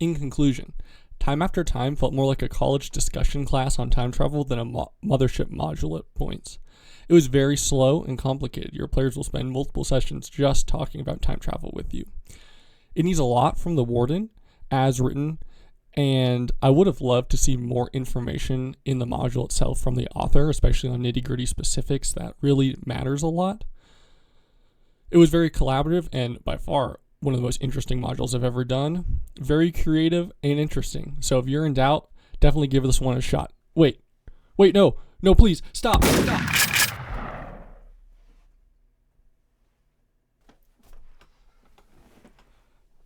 In conclusion, Time After Time felt more like a college discussion class on time travel than a Mothership module at points. It was very slow and complicated. Your players will spend multiple sessions just talking about time travel with you. It needs a lot from the warden, as written, and I would have loved to see more information in the module itself from the author, especially on nitty-gritty specifics that really matters a lot. It was very collaborative and by far one of the most interesting modules I've ever done. Very creative and interesting. So if you're in doubt, definitely give this one a shot. Wait, no, please, stop.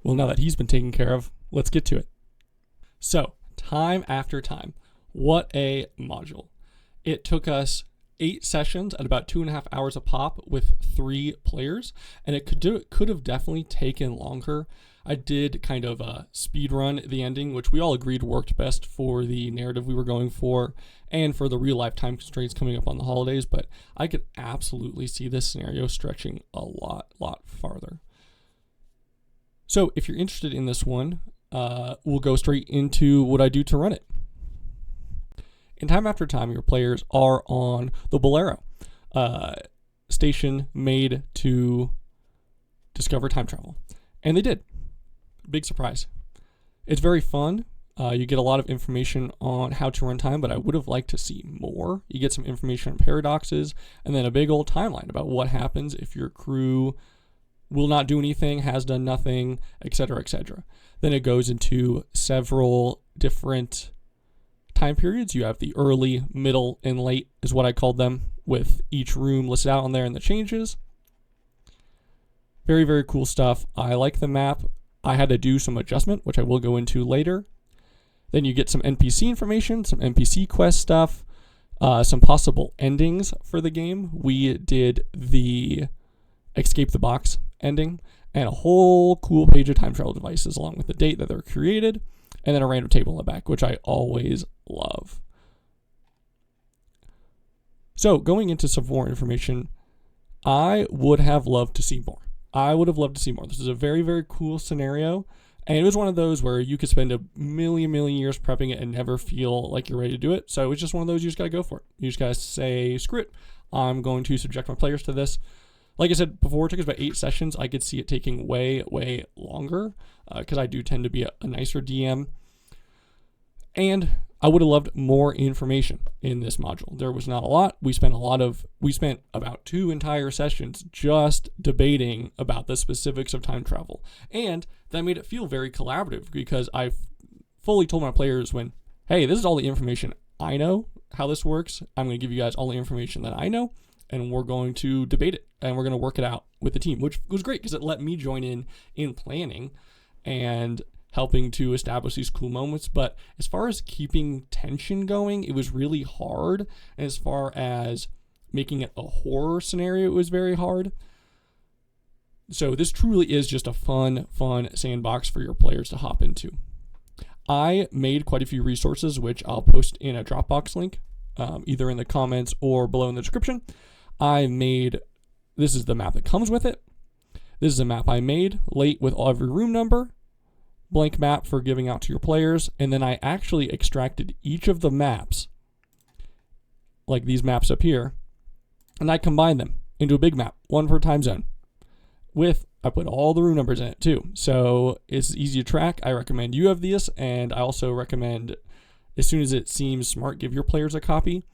Well, now that he's been taken care of, let's get to it. So, Time After Time. What a module. It took us 8 sessions at about 2.5 hours a pop with 3 players, and it could have definitely taken longer. I did kind of speed run the ending, which we all agreed worked best for the narrative we were going for and for the real life time constraints coming up on the holidays, but I could absolutely see this scenario stretching a lot farther. So if you're interested in this one, we'll go straight into what I do to run it. In Time After Time, your players are on the Bolero station made to discover time travel. And they did. Big surprise. It's very fun. You get a lot of information on how to run time, but I would have liked to see more. You get some information on paradoxes, and then a big old timeline about what happens if your crew will not do anything, has done nothing, etc., etc. Then it goes into several different time periods. You have the early, middle, and late is what I called them, with each room listed out on there and the changes. Very, very cool stuff. I like the map. I had to do some adjustment, which I will go into later. Then you get some NPC information, some NPC quest stuff, some possible endings for the game. We did the Escape the Box ending, and a whole cool page of time travel devices along with the date that they're created, and then a random table in the back, which I always love. So going into some more information, I would have loved to see more. This is a very, very cool scenario, and it was one of those where you could spend a million years prepping it and never feel like you're ready to do it. So it's just one of those, you just gotta go for it. You just gotta say, screw it, I'm going to subject my players to this. Like I said before, it took us about 8 sessions. I could see it taking way longer because I do tend to be a nicer DM. And I would have loved more information in this module. There was not a lot. We spent about 2 entire sessions just debating about the specifics of time travel. And that made it feel very collaborative because I fully told my players hey, this is all the information I know, how this works. I'm going to give you guys all the information that I know, and we're going to debate it, and we're going to work it out with the team, which was great because it let me join in planning and helping to establish these cool moments. But as far as keeping tension going, it was really hard. And as far as making it a horror scenario, it was very hard. So this truly is just a fun sandbox for your players to hop into. I made quite a few resources, which I'll post in a Dropbox link, either in the comments or below in the description. This is the map that comes with it. This is a map I made late with every room number, blank map for giving out to your players, and then I actually extracted each of the maps, like these maps up here, and I combined them into a big map, one per time zone. I put all the room numbers in it too, so it's easy to track. I recommend you have these, and I also recommend, as soon as it seems smart, give your players a copy.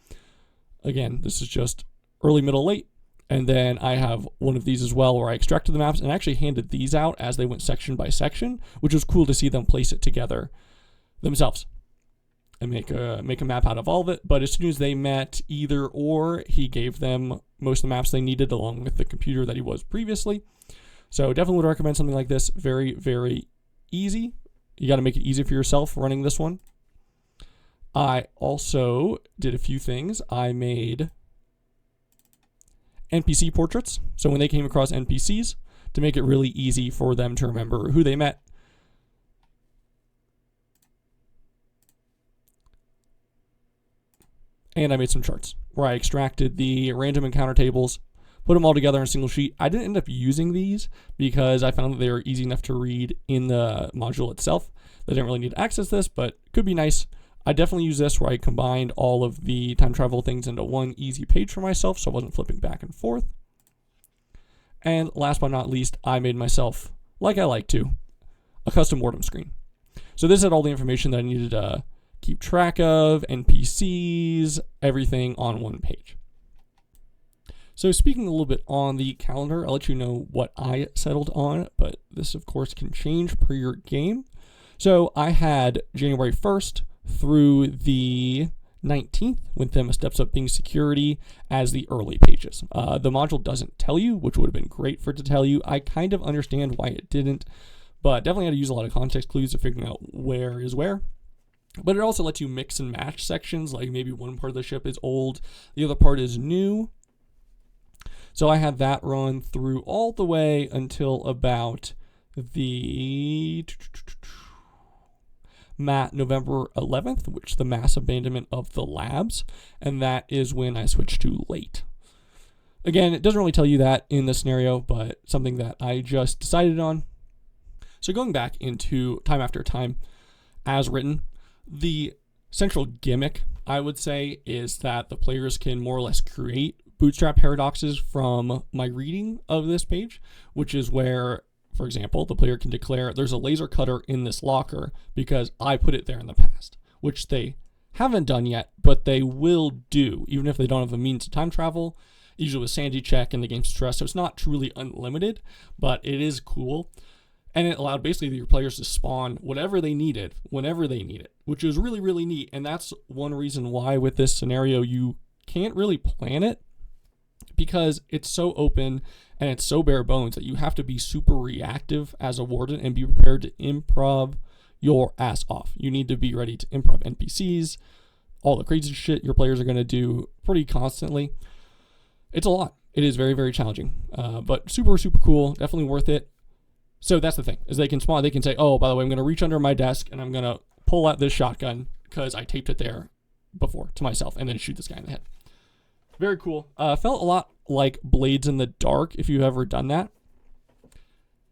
Again, this is just early, middle, late. And then I have one of these as well where I extracted the maps and actually handed these out as they went section by section, which was cool to see them place it together themselves and make a map out of all of it. But as soon as they met either or, he gave them most of the maps they needed along with the computer that he was previously. So definitely would recommend something like this. Very, very easy. You got to make it easy for yourself running this one. I also did a few things. I made NPC portraits, so when they came across NPCs, to make it really easy for them to remember who they met. And I made some charts where I extracted the random encounter tables, put them all together in a single sheet. I didn't end up using these because I found that they were easy enough to read in the module itself. They didn't really need to access this, but could be nice. I definitely use this where I combined all of the time travel things into one easy page for myself, so I wasn't flipping back and forth. And last but not least, I made myself, like I like to, a custom Wordum screen. So this had all the information that I needed to keep track of, NPCs, everything on one page. So speaking a little bit on the calendar, I'll let you know what I settled on, but this of course can change per your game. So I had January 1st through the 19th with Thema Steps Up being security as the early pages. The module doesn't tell you, which would have been great for it to tell you. I kind of understand why it didn't, but definitely had to use a lot of context clues to figure out where is where. But it also lets you mix and match sections, like maybe one part of the ship is old, the other part is new. So I had that run through all the way until about the November 11th, which is the mass abandonment of the labs, and that is when I switched to late. Again, it doesn't really tell you that in the scenario, but something that I just decided on. So going back into Time After Time as written, the central gimmick, I would say, is that the players can more or less create bootstrap paradoxes from my reading of this page, which is where, for example, the player can declare there's a laser cutter in this locker because I put it there in the past, which they haven't done yet, but they will do, even if they don't have a means of time travel, usually with sanity check and the game's stress. So it's not truly unlimited, but it is cool. And it allowed basically your players to spawn whatever they needed, whenever they need it, which is really, really neat. And that's one reason why with this scenario, you can't really plan it, because it's so open and it's so bare bones that you have to be super reactive as a warden and be prepared to improv your ass off. You need to be ready to improv NPCs, all the crazy shit your players are going to do pretty constantly. It's a lot. It is very, very challenging, but super, super cool. Definitely worth it. So that's the thing, is they can spawn, they can say, oh, by the way, I'm going to reach under my desk and I'm going to pull out this shotgun because I taped it there before to myself and then shoot this guy in the head. Very cool. Felt a lot like Blades in the Dark, if you've ever done that.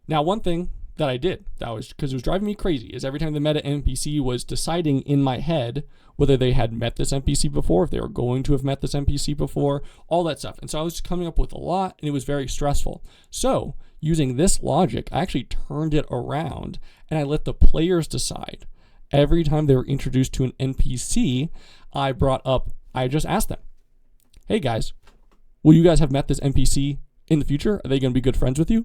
Now, one thing that I did, that was because it was driving me crazy, is every time the meta NPC was deciding in my head whether they had met this NPC before, if they were going to have met this NPC before, all that stuff. And so I was coming up with a lot, and it was very stressful. So using this logic, I actually turned it around, and I let the players decide. Every time they were introduced to an NPC, I just asked them, hey guys, will you guys have met this NPC in the future? Are they going to be good friends with you?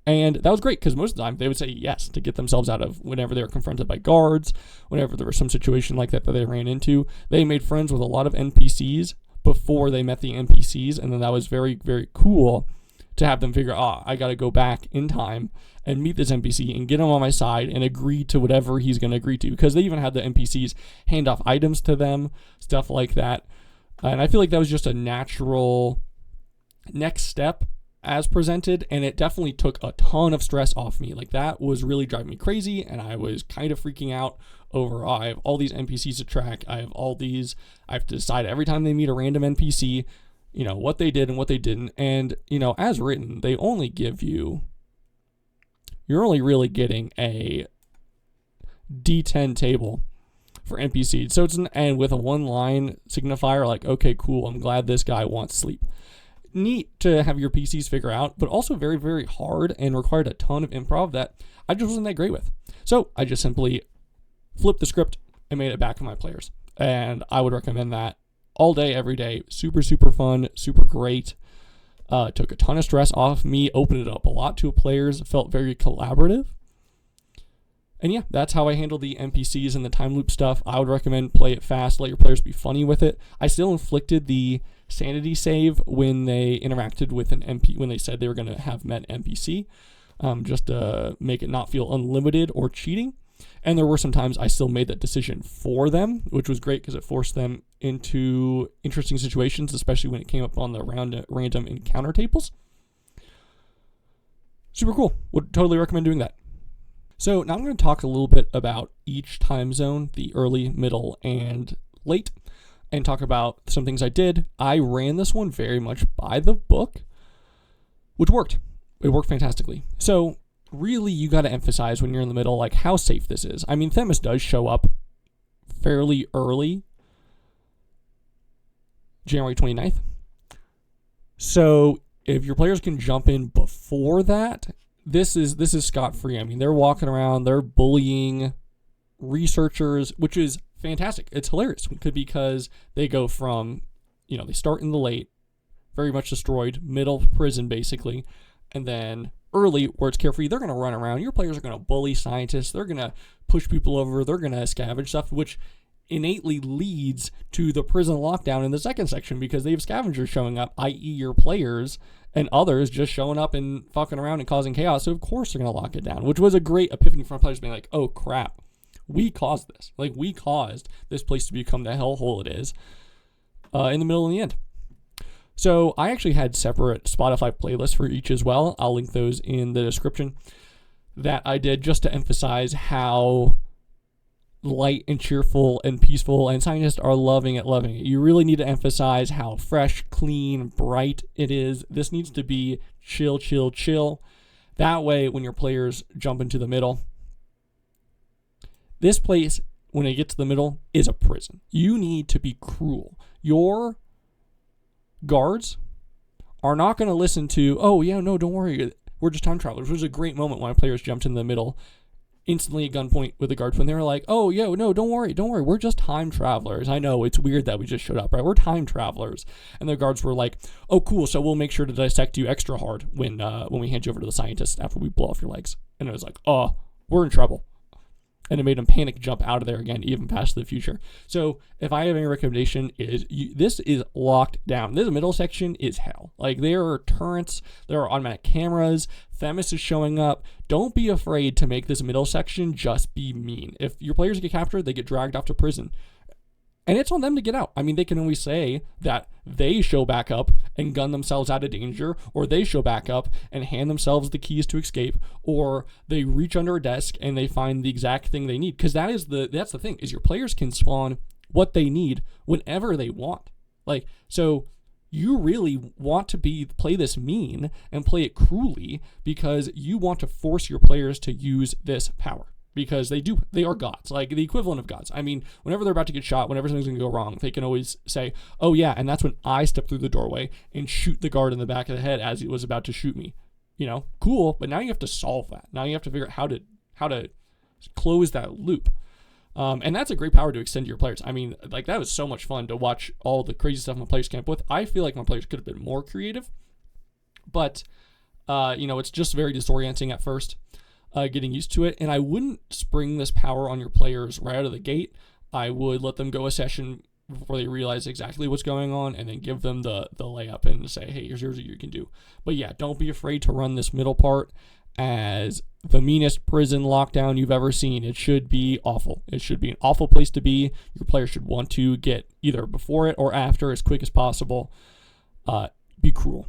And that was great, because most of the time they would say yes to get themselves out of whenever they were confronted by guards, whenever there was some situation like that they ran into. They made friends with a lot of NPCs before they met the NPCs, and then that was very, very cool to have them figure, I got to go back in time and meet this NPC and get him on my side and agree to whatever he's going to agree to, because they even had the NPCs hand off items to them, stuff like that. And I feel like that was just a natural next step as presented, and it definitely took a ton of stress off me. Like, that was really driving me crazy, and I was kind of freaking out over, I have all these NPCs to track, I have to decide every time they meet a random NPC, what they did and what they didn't. And, as written, they only give you're only really getting a D10 table for NPCs. So it's and with a one-line signifier, like, okay, cool, I'm glad this guy wants sleep. Neat to have your PCs figure out, but also very, very hard and required a ton of improv that I just wasn't that great with. So I just simply flipped the script and made it back to my players. And I would recommend that all day, every day. Super, super fun, super great. Took a ton of stress off me, opened it up a lot to players, felt very collaborative. And yeah, that's how I handle the NPCs and the time loop stuff. I would recommend play it fast, let your players be funny with it. I still inflicted the sanity save when they interacted with an NPC, when they said they were going to have met NPC, just to make it not feel unlimited or cheating. And there were some times I still made that decision for them, which was great because it forced them into interesting situations, especially when it came up on the random encounter tables. Super cool. Would totally recommend doing that. So now I'm going to talk a little bit about each time zone, the early, middle, and late, and talk about some things I did. I ran this one very much by the book, which worked. It worked fantastically. So really you got to emphasize when you're in the middle, like how safe this is. I mean, Themis does show up fairly early, January 29th. So if your players can jump in before that, this is scot-free. I mean, they're walking around, they're bullying researchers, which is fantastic. It's hilarious because they go from, they start in the late, very much destroyed, middle prison basically, and then early where it's carefree, they're going to run around. Your players are going to bully scientists. They're going to push people over. They're going to scavenge stuff, which innately leads to the prison lockdown in the second section because they have scavengers showing up, i.e. your players, and others just showing up and fucking around and causing chaos. So of course they're going to lock it down, which was a great epiphany from players being like, oh crap, we caused this. Like, we caused this place to become the hellhole it is in the middle and the end. So I actually had separate Spotify playlists for each as well. I'll link those in the description that I did just to emphasize how light and cheerful and peaceful, and scientists are loving it. You really need to emphasize how fresh, clean, bright it is. This needs to be chill. That way, when your players jump into the middle, this place, when it gets to the middle, is a prison. You need to be cruel. Your guards are not going to listen to, oh yeah, no, don't worry, we're just time travelers. It was a great moment when my players jumped in the middle, instantly at gunpoint with the guards when they were like, oh yeah, no, don't worry, we're just time travelers. I know it's weird that we just showed up, right? We're time travelers. And the guards were like, oh cool, so we'll make sure to dissect you extra hard when we hand you over to the scientists after we blow off your legs. And it was like, oh, we're in trouble. And it made them panic jump out of there again, even past the future. So if I have any recommendation, this is locked down. This middle section is hell. Like, there are turrets, there are automatic cameras, Themis is showing up. Don't be afraid to make this middle section just be mean. If your players get captured, they get dragged off to prison. And it's on them to get out. I mean, they can always say that they show back up and gun themselves out of danger, or they show back up and hand themselves the keys to escape, or they reach under a desk and they find the exact thing they need. Because that's the thing, is your players can spawn what they need whenever they want. Like, so you really want to play this mean and play it cruelly because you want to force your players to use this power. Because they are gods, like the equivalent of gods. I mean, whenever they're about to get shot, whenever something's going to go wrong, they can always say, oh yeah, and that's when I step through the doorway and shoot the guard in the back of the head as he was about to shoot me. Cool, but now you have to solve that. Now you have to figure out how to close that loop. And that's a great power to extend to your players. I mean, like, that was so much fun to watch all the crazy stuff my players came up with. I feel like my players could have been more creative, but, it's just very disorienting at first. Getting used to it, and I wouldn't spring this power on your players right out of the gate. I would let them go a session before they realize exactly what's going on, and then give them the layup and say, hey, here's what you can do. But yeah, don't be afraid to run this middle part as the meanest prison lockdown you've ever seen. It should be awful. It should be an awful place to be. Your players should want to get either before it or after as quick as possible. Be cruel.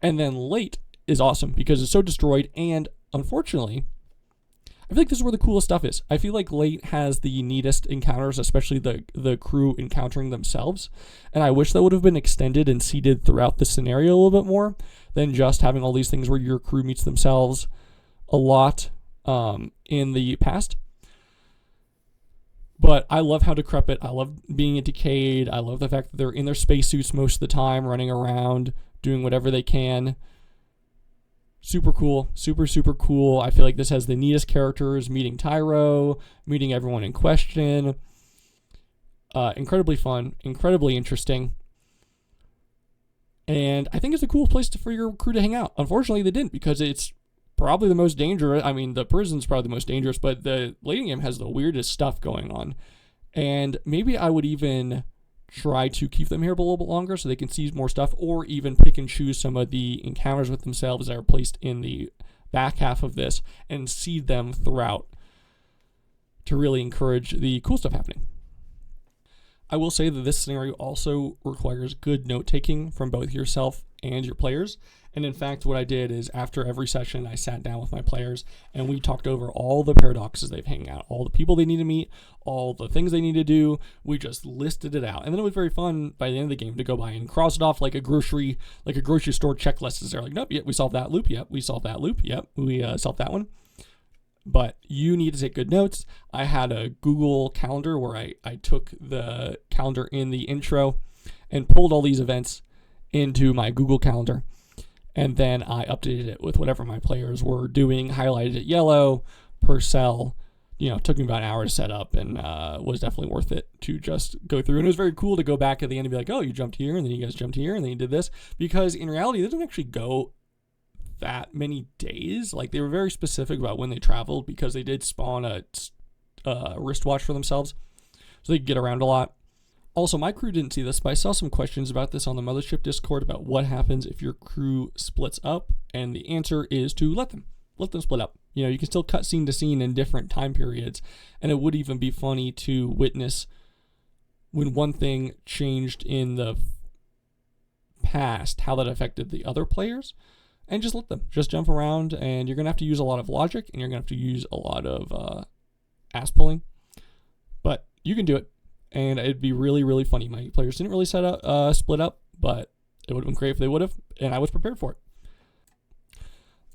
And then late is awesome because it's so destroyed, and unfortunately, I feel like this is where the coolest stuff is. I feel like late has the neatest encounters, especially the crew encountering themselves. And I wish that would have been extended and seeded throughout the scenario a little bit more than just having all these things where your crew meets themselves a lot in the past. But I love how decrepit. I love being decayed. I love the fact that they're in their spacesuits most of the time, running around, doing whatever they can. Super cool. Super cool. I feel like this has the neatest characters, meeting Tyro, meeting everyone in question. Incredibly fun, incredibly interesting. And I think it's the coolest place for your crew to hang out. Unfortunately, they didn't, because it's probably the most dangerous. I mean, the prison's probably the most dangerous, but the late game has the weirdest stuff going on. And maybe I would even try to keep them here a little bit longer so they can see more stuff, or even pick and choose some of the encounters with themselves that are placed in the back half of this and seed them throughout to really encourage the cool stuff happening. I will say that this scenario also requires good note-taking from both yourself and your players, And in fact, what I did is after every session, I sat down with my players and we talked over all the paradoxes they've hanging out, all the people they need to meet, all the things they need to do. We just listed it out. And then it was very fun by the end of the game to go by and cross it off like a grocery store checklist. They're like, nope, yep, we solved that loop. Yep, we solved that loop. Yep, we solved that one. But you need to take good notes. I had a Google Calendar where I took the calendar in the intro and pulled all these events into my Google Calendar. And then I updated it with whatever my players were doing, highlighted it yellow per cell. Took me about an hour to set up and was definitely worth it to just go through. And it was very cool to go back at the end and be like, oh, you jumped here and then you guys jumped here and then you did this. Because in reality, it doesn't actually go that many days. Like, they were very specific about when they traveled because they did spawn a wristwatch for themselves so they could get around a lot. Also, my crew didn't see this, but I saw some questions about this on the Mothership Discord about what happens if your crew splits up, and the answer is to let them split up. You can still cut scene to scene in different time periods, and it would even be funny to witness when one thing changed in the past, how that affected the other players, and just let them. Just jump around, and you're going to have to use a lot of logic, and you're going to have to use a lot of ass pulling, but you can do it. And it'd be really, really funny. My players didn't really split up, but it would have been great if they would have, and I was prepared for it.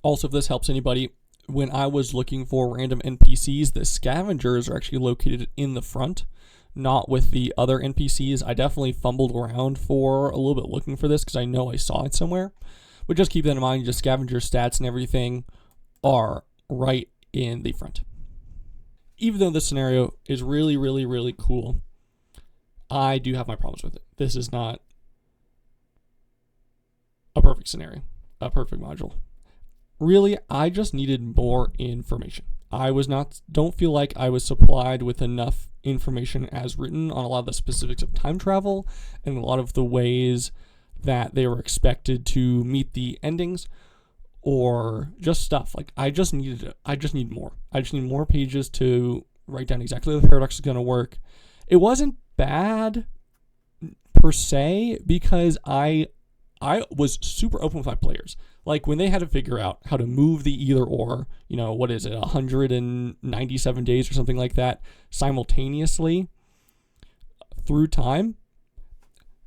Also, if this helps anybody, when I was looking for random NPCs, the scavengers are actually located in the front, not with the other NPCs. I definitely fumbled around for a little bit looking for this because I know I saw it somewhere. But just keep that in mind, just scavenger stats and everything are right in the front. Even though this scenario is really, really, really cool, I do have my problems with it. This is not a perfect scenario, a perfect module. Really, I just needed more information. Don't feel like I was supplied with enough information as written on a lot of the specifics of time travel and a lot of the ways that they were expected to meet the endings or just stuff. Like, I just need more. I just need more pages to write down exactly how the paradox is going to work. It wasn't bad per se because I was super open with my players. Like, when they had to figure out how to move the either or, 197 days or something like that simultaneously through time,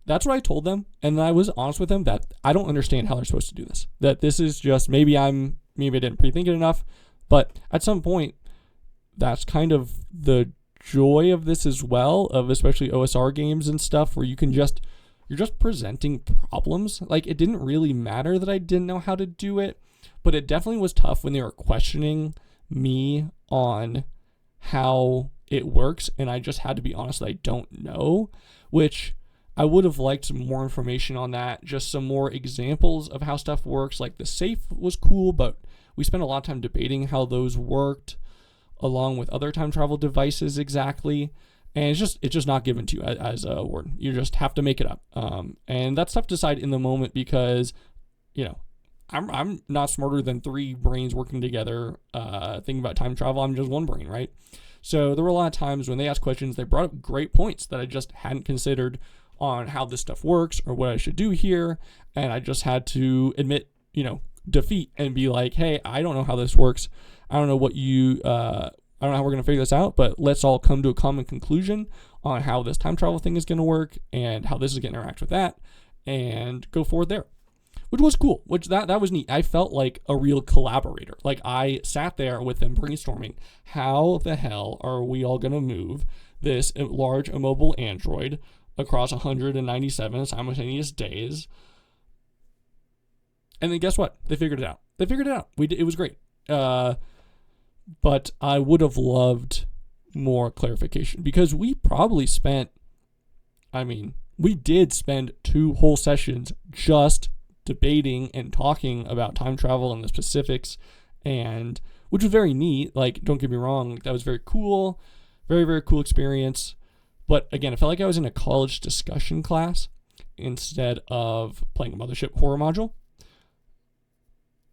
that's what I told them. And I was honest with them that I don't understand how they're supposed to do this. That this is just, maybe I didn't pre-think it enough, but at some point, that's kind of the joy of this as well, of especially OSR games and stuff where you're just presenting problems. Like, it didn't really matter that I didn't know how to do it, but it definitely was tough when they were questioning me on how it works, and I just had to be honest that I don't know, which I would have liked some more information on that, just some more examples of how stuff works. Like, the safe was cool, but we spent a lot of time debating how those worked along with other time travel devices exactly. And it's just not given to you as a warden. You just have to make it up. And that's tough to decide in the moment because, I'm not smarter than three brains working together thinking about time travel. I'm just one brain, right? So there were a lot of times when they asked questions, they brought up great points that I just hadn't considered on how this stuff works or what I should do here. And I just had to admit, defeat and be like, hey, I don't know how this works. I don't know what I don't know how we're going to figure this out, but let's all come to a common conclusion on how this time travel thing is going to work and how this is going to interact with that and go forward there, which was cool, that was neat. I felt like a real collaborator. Like, I sat there with them brainstorming, how the hell are we all going to move this large immobile android across 197 simultaneous days? And then guess what? They figured it out. It was great. But I would have loved more clarification because we probably we did spend 2 whole sessions just debating and talking about time travel and the specifics, and which was very neat. Like, don't get me wrong, that was very cool, very, very cool experience. But again, I felt like I was in a college discussion class instead of playing a Mothership horror module.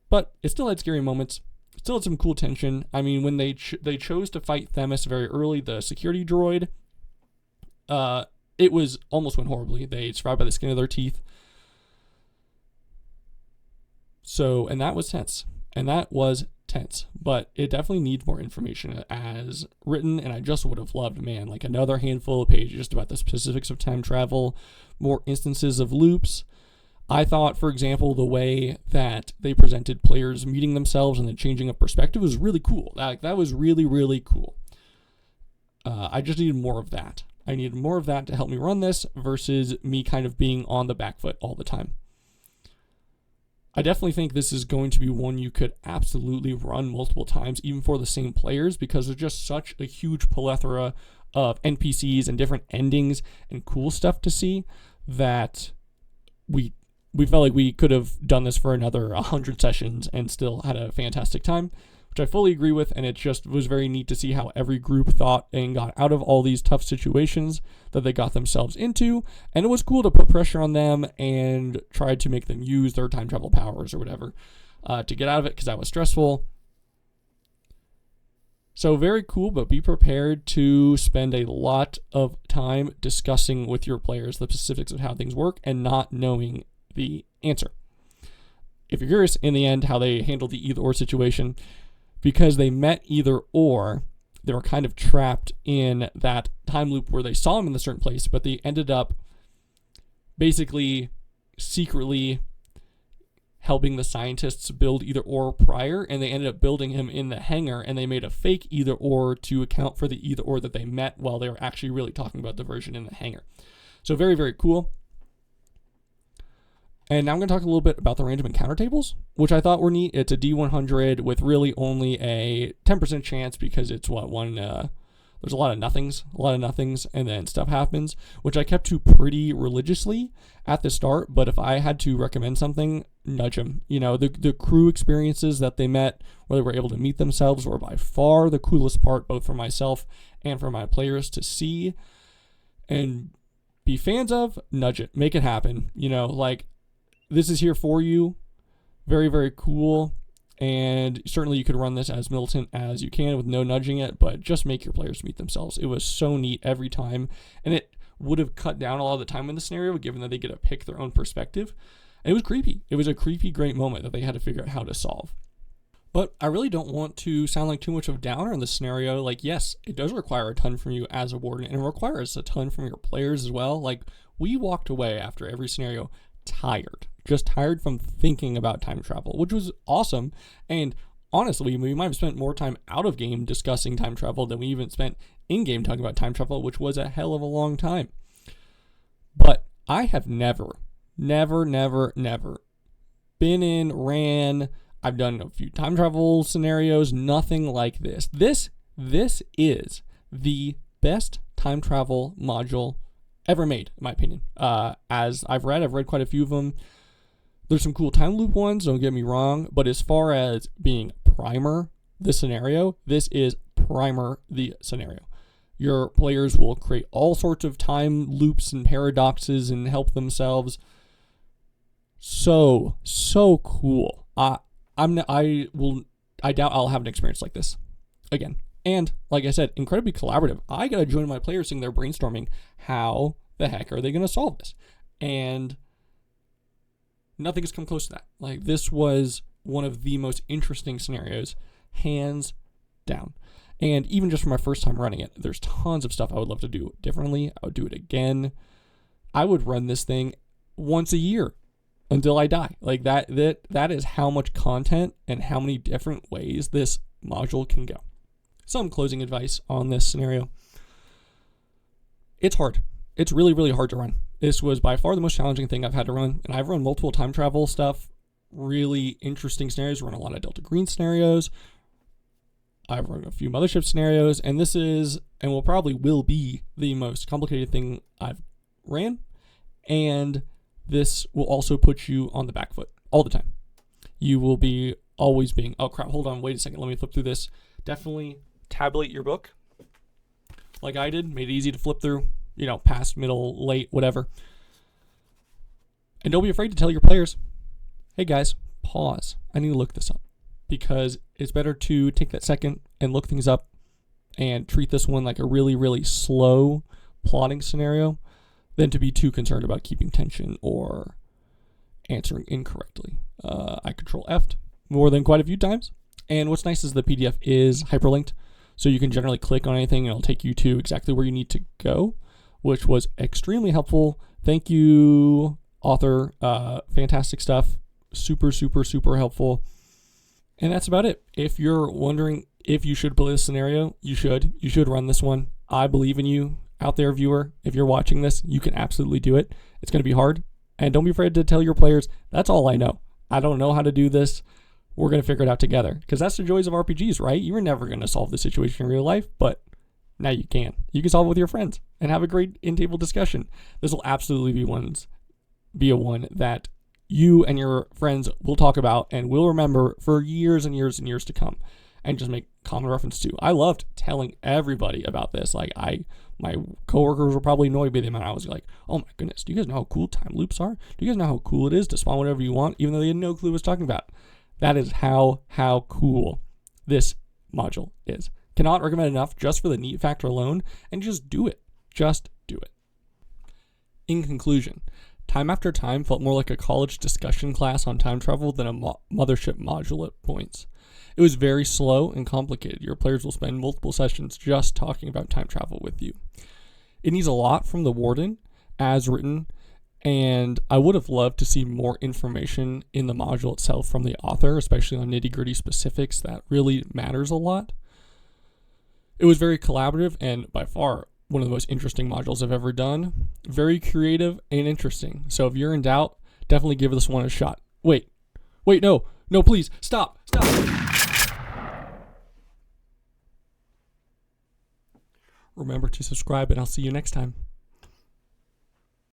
But it still had scary moments. Still had some cool tension. I mean, when they chose to fight Themis very early, the security droid, it almost went horribly. They survived by the skin of their teeth. So, and that was tense. And that was tense. But it definitely needs more information as written. And I just would have loved, man, like another handful of pages just about the specifics of time travel, more instances of loops. I thought, for example, the way that they presented players meeting themselves and the changing of perspective was really cool. That was really, really cool. I just needed more of that. I needed more of that to help me run this versus me kind of being on the back foot all the time. I definitely think this is going to be one you could absolutely run multiple times, even for the same players, because there's just such a huge plethora of NPCs and different endings and cool stuff to see that we felt like we could have done this for another 100 sessions and still had a fantastic time, which I fully agree with. And it just was very neat to see how every group thought and got out of all these tough situations that they got themselves into. And it was cool to put pressure on them and try to make them use their time travel powers or whatever to get out of it, because that was stressful. So very cool, but be prepared to spend a lot of time discussing with your players the specifics of how things work and not knowing the answer. If you're curious in the end how they handled the either or situation, because they met either or, they were kind of trapped in that time loop where they saw him in a certain place, but they ended up basically secretly helping the scientists build either or prior, and they ended up building him in the hangar, and they made a fake either or to account for the either or that they met while they were actually really talking about the version in the hangar. So very, very cool. And now I'm going to talk a little bit about the random encounter tables, which I thought were neat. It's a D100 with really only a 10% chance because it's there's a lot of nothings, and then stuff happens, which I kept to pretty religiously at the start. But if I had to recommend something, nudge them. The crew experiences that they met, where they were able to meet themselves, were by far the coolest part, both for myself and for my players to see and be fans of. Nudge it, make it happen. This is here for you. Very, very cool. And certainly you could run this as militant as you can with no nudging it, but just make your players meet themselves. It was so neat every time. And it would have cut down a lot of the time in the scenario, given that they get to pick their own perspective. And it was creepy. It was a creepy, great moment that they had to figure out how to solve. But I really don't want to sound like too much of a downer in this scenario. Yes, it does require a ton from you as a warden, and it requires a ton from your players as well. We walked away after every scenario just tired from thinking about time travel, which was awesome. And honestly, we might have spent more time out of game discussing time travel than we even spent in game talking about time travel, which was a hell of a long time. But I have never been in, I've done a few time travel scenarios, nothing like this. This is the best time travel module ever made, in my opinion. As I've read quite a few of them. There's some cool time loop ones, don't get me wrong, but as far as being primer the scenario, this is primer the scenario. Your players will create all sorts of time loops and paradoxes and help themselves. So cool. I doubt I'll have an experience like this again. And like I said, incredibly collaborative. I got to join my players in their brainstorming. How the heck are they going to solve this? And nothing has come close to that. This was one of the most interesting scenarios, hands down. And even just for my first time running it, there's tons of stuff I would love to do differently. I would do it again. I would run this thing once a year until I die. That is how much content and how many different ways this module can go. Some closing advice on this scenario. It's hard. It's really, really hard to run. This was by far the most challenging thing I've had to run, and I've run multiple time travel stuff, really interesting scenarios, run a lot of Delta Green scenarios. I've run a few Mothership scenarios, and this is, and will be, the most complicated thing I've ran, and this will also put you on the back foot all the time. You will be always being, oh crap, hold on, wait a second, let me flip through this. Definitely tabulate your book, like I did, made it easy to flip through. Past, middle, late, whatever. And don't be afraid to tell your players, hey guys, pause. I need to look this up. Because it's better to take that second and look things up and treat this one like a really, really slow plotting scenario than to be too concerned about keeping tension or answering incorrectly. I control F more than quite a few times. And what's nice is the PDF is hyperlinked, so you can generally click on anything and it'll take you to exactly where you need to go, which was extremely helpful. Thank you, author. Fantastic stuff. Super, super, super helpful. And that's about it. If you're wondering if you should play this scenario, you should. You should run this one. I believe in you out there, viewer. If you're watching this, you can absolutely do it. It's going to be hard. And don't be afraid to tell your players, that's all I know. I don't know how to do this. We're going to figure it out together. Because that's the joys of RPGs, right? You were never going to solve the situation in real life, but now you can. You can solve it with your friends and have a great in-table discussion. This will absolutely be a one that you and your friends will talk about and will remember for years and years and years to come, and just make common reference to. I loved telling everybody about this. Like my coworkers were probably annoyed by the amount I was like, oh my goodness, do you guys know how cool time loops are? Do you guys know how cool it is to spawn whatever you want, even though they had no clue what I was talking about? That is how cool this module is. Cannot recommend enough just for the neat factor alone, and just do it. Just do it. In conclusion, Time After Time felt more like a college discussion class on time travel than a Mothership module at points. It was very slow and complicated. Your players will spend multiple sessions just talking about time travel with you. It needs a lot from the warden, as written, and I would have loved to see more information in the module itself from the author, especially on nitty-gritty specifics. That really matters a lot. It was very collaborative and by far one of the most interesting modules I've ever done. Very creative and interesting. So if you're in doubt, definitely give this one a shot. Wait, no, please, stop. Remember to subscribe, and I'll see you next time.